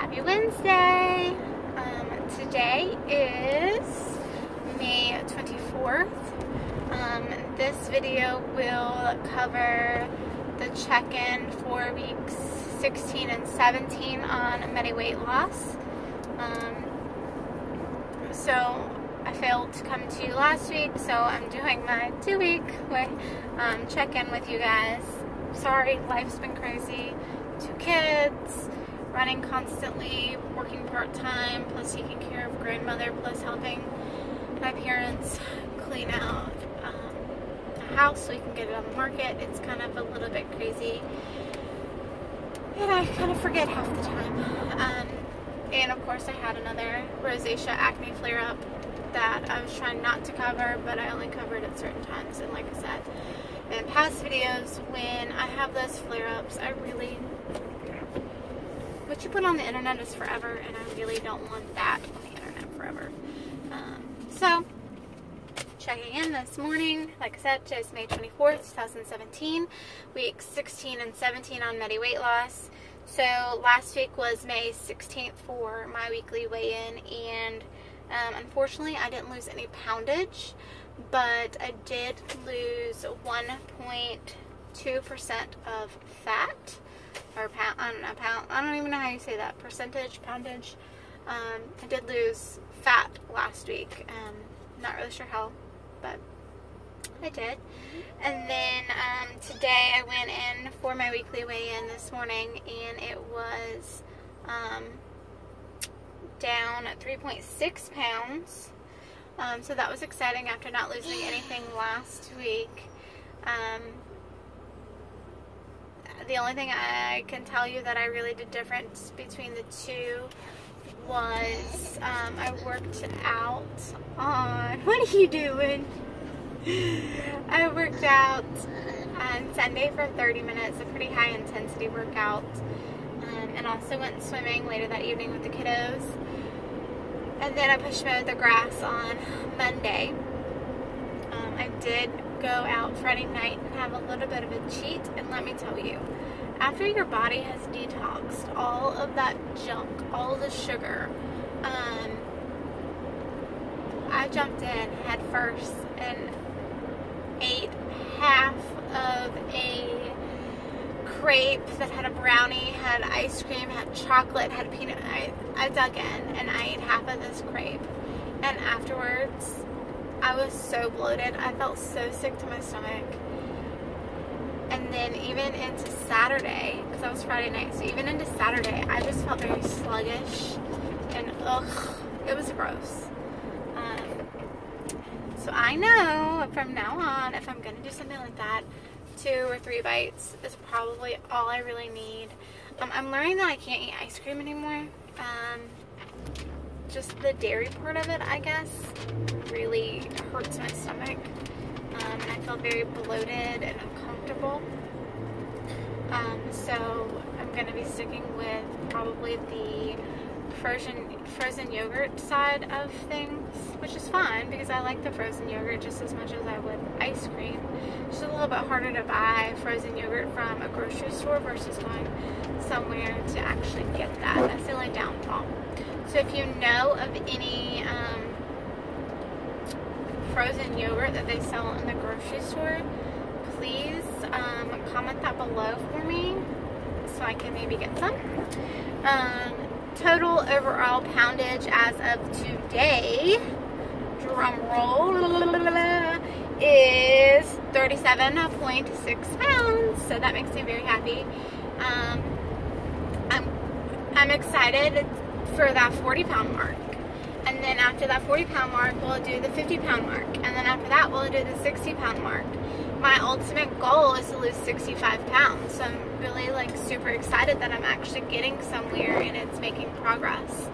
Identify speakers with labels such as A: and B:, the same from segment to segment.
A: Happy Wednesday! Today is May 24th. This video will cover the check-in for weeks 16 and 17 on Medi Weight loss. So I failed to come to you last week, so I'm doing my 2-week check-in with you guys. Sorry, life's been crazy. 2 kids, running constantly, working part-time, plus taking care of grandmother, plus helping my parents clean out a house so we can get it on the market. It's kind of a little bit crazy, and I kind of forget half the time. And of course I had another rosacea acne flare-up that I was trying not to cover, but I only covered at certain times. And like I said in past videos, when I have those flare-ups, what you put on the internet is forever, and I really don't want that on the internet forever. So, checking in this morning, like I said, today's May 24th, 2017, week 16 and 17 on Medi Weight loss. So, last week was May 16th for my weekly weigh-in, and unfortunately, I didn't lose any poundage, but I did lose 1.2% of fat. Or pound, I don't know, I don't even know how you say that, percentage, poundage. I did lose fat last week, not really sure how, but I did. And then today I went in for my weekly weigh-in this morning, and it was down 3.6 pounds, so that was exciting after not losing anything last week. The only thing I can tell you that I really did different between the two was I worked out on, what are you doing? I worked out on Sunday for 30 minutes, a pretty high intensity workout, and also went swimming later that evening with the kiddos. And then I push mowed the grass on Monday. I did go out Friday night and have a little bit of a cheat, and let me tell you, after your body has detoxed all of that junk, all the sugar, I jumped in head first and ate half of a crepe that had a brownie, had ice cream, had chocolate, had peanut. I dug in and I ate half of this crepe, and afterwards I was so bloated. I felt so sick to my stomach. And then even into Saturday, because that was Friday night, so even into Saturday, I just felt very sluggish, and it was gross. So I know from now on, if I'm going to do something like that, 2 or 3 bites is probably all I really need. I'm learning that I can't eat ice cream anymore. Just the dairy part of it, I guess, really hurts my stomach, and I feel very bloated and uncomfortable. So I'm going to be sticking with probably the frozen yogurt side of things, which is fine because I like the frozen yogurt just as much as I would ice cream. It's just a little bit harder to buy frozen yogurt from a grocery store versus going somewhere to actually get that. That's the only downfall. So if you know of any frozen yogurt that they sell in the grocery store, please comment that below for me so I can maybe get some. Total overall poundage as of today, drum roll, is 37.6 pounds. So that makes me very happy. I'm excited for that 40-pound mark, and then after that 40-pound mark we'll do the 50-pound mark, and then after that we'll do the 60-pound mark. My ultimate goal is to lose 65 pounds, so I'm really super excited that I'm actually getting somewhere and it's making progress.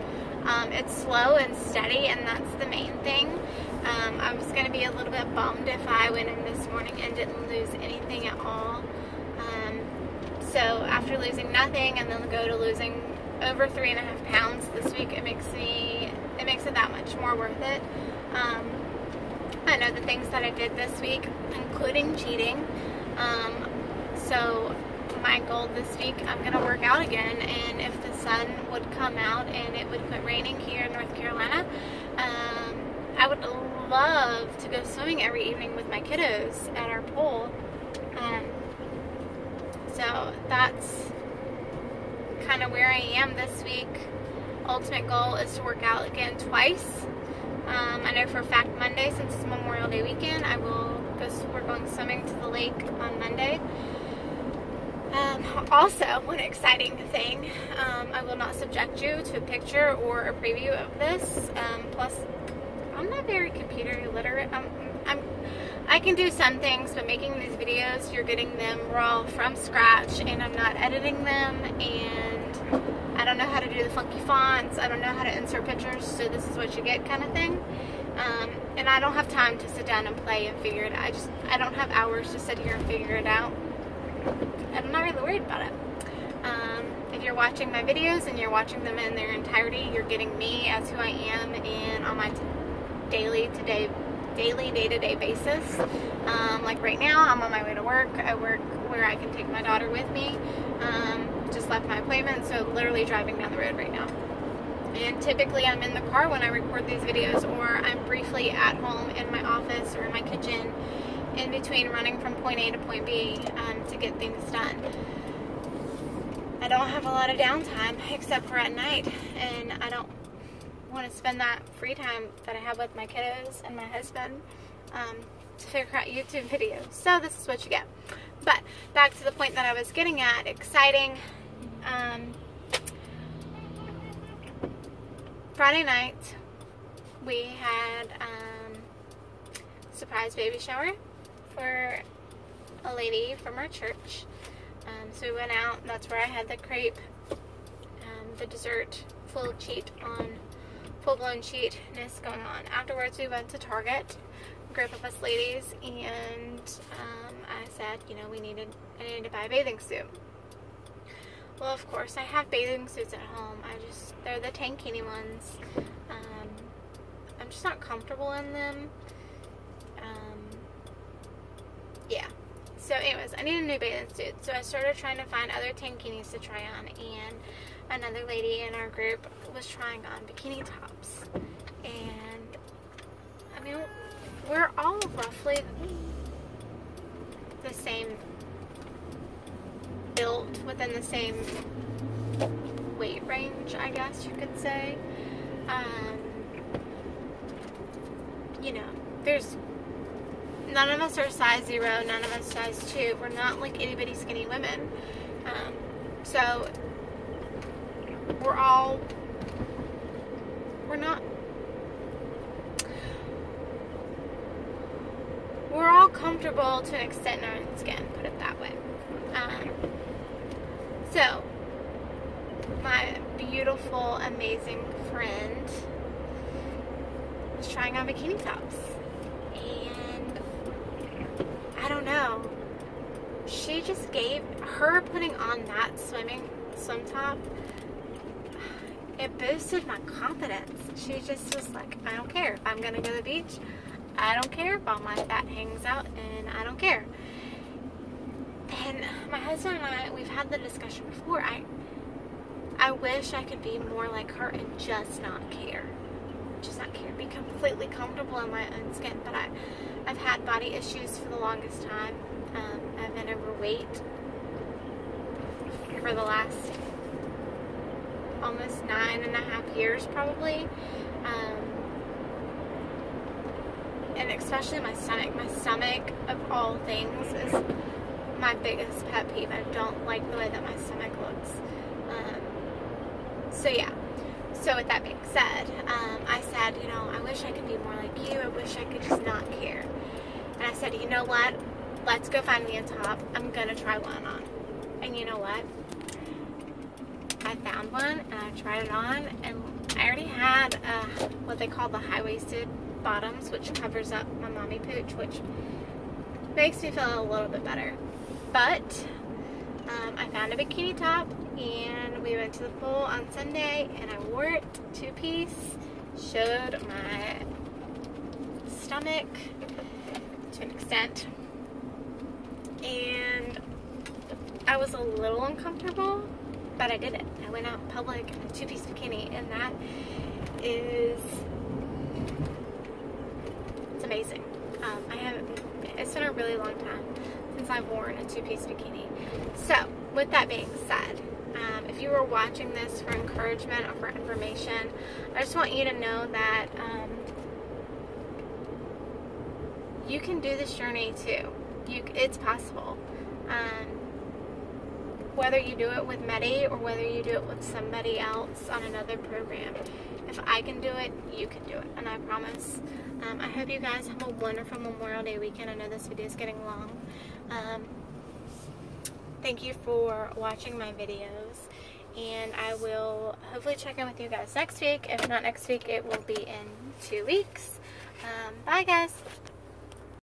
A: It's slow and steady, and that's the main thing. I was going to be a little bit bummed if I went in this morning and didn't lose anything at all. So after losing nothing and then go to losing over 3.5 pounds this week, it makes it that much more worth it. I know the things that I did this week, including cheating. So my goal this week, I'm going to work out again, and if the sun would come out and it would quit raining here in North Carolina, I would love to go swimming every evening with my kiddos at our pool. So that's kind of where I am this week. Ultimate goal is to work out again twice. I know for a fact Monday, since it's Memorial Day weekend, we're going swimming to the lake on Monday. Also, one exciting thing, I will not subject you to a picture or a preview of this. Plus, I'm not very computer literate. I can do some things, but making these videos, you're getting them raw from scratch, and I'm not editing them, and I don't know how to do the funky fonts. I don't know how to insert pictures, so this is what you get kind of thing. And I don't have time to sit down and play and figure it out. I don't have hours to sit here and figure it out. And I'm not really worried about it. If you're watching my videos and you're watching them in their entirety, you're getting me as who I am and on my daily day-to-day basis. Like right now, I'm on my way to work. I work where I can take my daughter with me. Just left my appointment, so literally driving down the road right now. And typically I'm in the car when I record these videos, or I'm briefly at home in my office or in my kitchen in between running from point A to point B to get things done. I don't have a lot of downtime except for at night, and I don't want to spend that free time that I have with my kiddos and my husband to figure out YouTube videos. So this is what you get. But back to the point that I was getting at, exciting. Friday night we had a surprise baby shower for a lady from our church. So we went out, and that's where I had the crepe, the dessert, full-blown cheatness going on. Afterwards we went to Target, a group of us ladies, and I said, you know, I needed to buy a bathing suit. Well, of course, I have bathing suits at home. They're the tankini ones. I'm just not comfortable in them. Yeah. So anyways, I need a new bathing suit. So I started trying to find other tankinis to try on, and another lady in our group was trying on bikini tops. And, I mean, we're all roughly the same built, within the same weight range, I guess you could say. You know, none of us are size 0, none of us size 2. We're not like itty bitty skinny women. So we're all comfortable to an extent in our own skin, put it that way. So my beautiful, amazing friend was trying on bikini tops, and I don't know, she just her putting on that swim top, it boosted my confidence. She just was like, I don't care if I'm gonna go to the beach, I don't care if all my fat hangs out, and I don't care. And my husband and I, we've had the discussion before. I wish I could be more like her and just not care. Be completely comfortable in my own skin. But I've had body issues for the longest time. I've been overweight for the last almost 9.5 years probably. And especially my stomach. My stomach, of all things, is my biggest pet peeve. I don't like the way that my stomach looks. So yeah. So with that being said, I said, you know, I wish I could be more like you. I wish I could just not care. And I said, you know what? Let's go find me a top. I'm going to try one on. And you know what? I found one and I tried it on. And I already had what they call the high-waisted bottoms, which covers up my mommy pooch, which makes me feel a little bit better. But I found a bikini top, and we went to the pool on Sunday, and I wore it 2-piece, showed my stomach to an extent, and I was a little uncomfortable, but I did it. I went out in public in a 2-piece bikini, and that is, it's amazing. It's been a really long time since I've worn a 2-piece bikini. So, with that being said, if you were watching this for encouragement or for information, I just want you to know that you can do this journey too. It's possible. Whether you do it with Medi or whether you do it with somebody else on another program. If I can do it, you can do it, and I promise. I hope you guys have a wonderful Memorial Day weekend. I know this video is getting long. Thank you for watching my videos, and I will hopefully check in with you guys next week. If not next week, it will be in 2 weeks. Bye guys.